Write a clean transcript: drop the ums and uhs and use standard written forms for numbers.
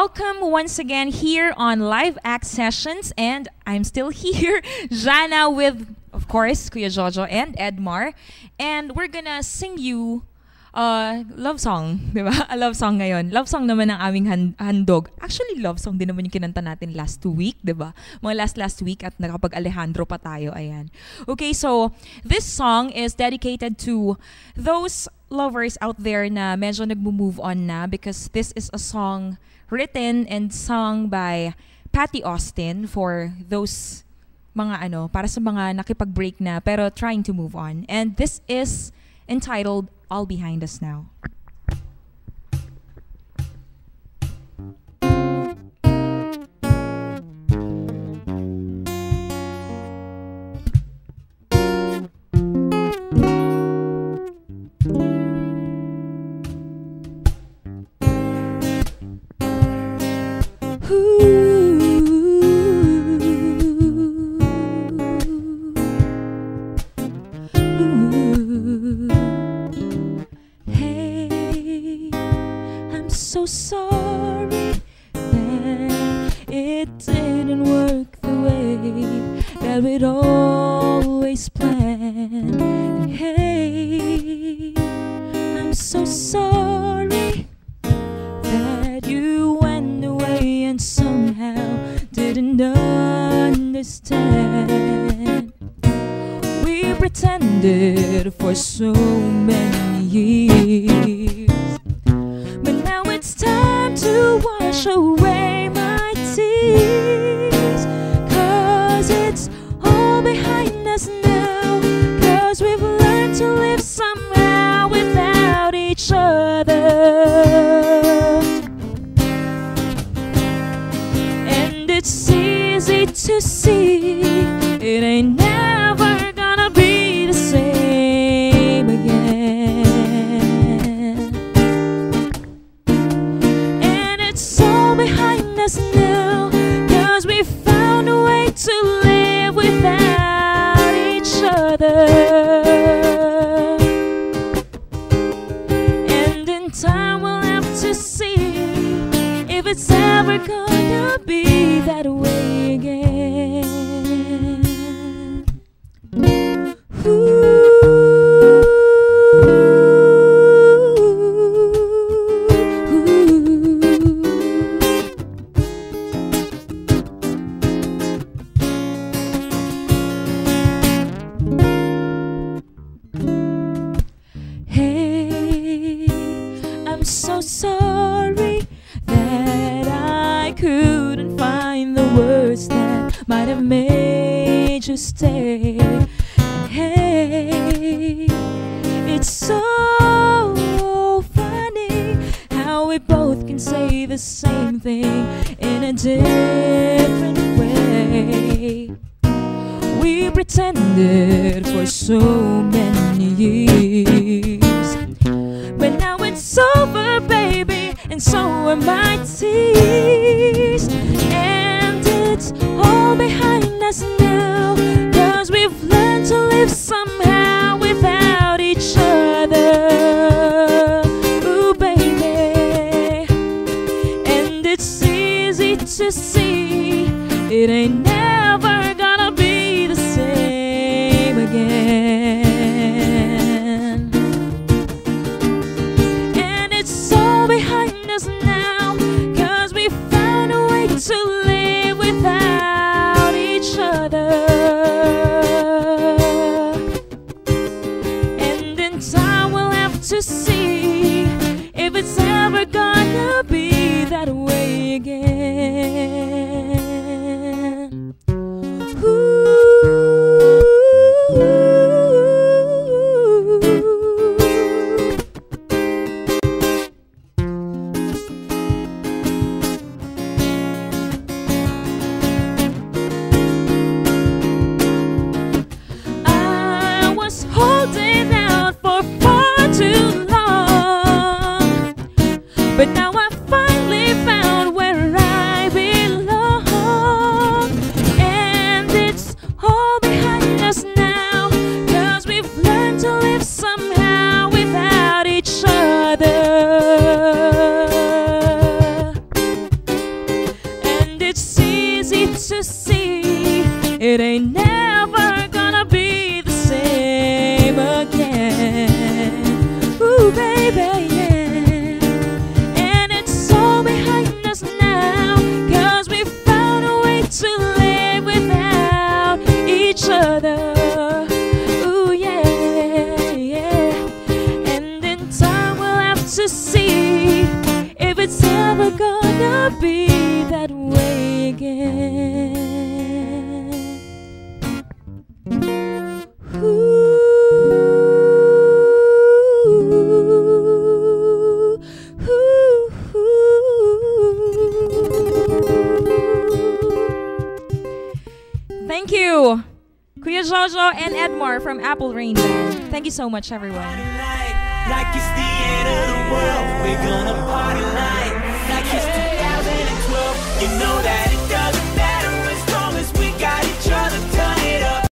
welcome once again here on Live Act Sessions, and I'm still here, Jana, with, of course, Kuya Jojo and Edmar, and we're gonna sing you love song, di ba? A love song ngayon. Love song naman ang aming handog. Actually, love song din naman yung kinanta natin last week, di ba? Mga last week at nakapag-Alejandro pa tayo, ayan. Okay, so this song is dedicated to those lovers out there na medyo nagmo-move on na, because this is a song written and sung by Patty Austin for those mga para sa mga nakipag-break na pero trying to move on. And this is entitled All Behind Us Now. So sorry that it didn't work the way that we'd always planned. And hey, I'm so sorry that you went away and somehow didn't understand. We pretended for so many years, it's time to wash away my tears, 'cause it's all behind us now, 'cause we've learned to live somehow without each other. And it's easy to see it ain't never gonna be the same again. Behind us now, 'cause we found a way to live without each other. And in time we'll have to see if it's ever gonna be that way again. So sorry that I couldn't find the words that might have made you stay. And hey, it's so funny how we both can say the same thing in a different way. We pretended for so many years, but now it's over, baby, and so are my tears. And it's all behind us now, 'cause we've learned to live somehow without each other. Ooh, baby. And it's easy to see it ain't never gonna be the same again. Behind us now, 'cause we found a way to live without each other. And in time we'll have to see if it's ever gonna be that way again. it ain't never gonna be the same again. Ooh, baby, yeah. And it's all behind us now, 'cause we found a way to live without each other. Ooh, yeah, yeah. And in time we'll have to see if it's ever gonna be that way again. Thank you, Kuya Jojo and Edmar from Apple Rain Band. Thank you so much, everyone. Like it's the end of the world. We're gonna party like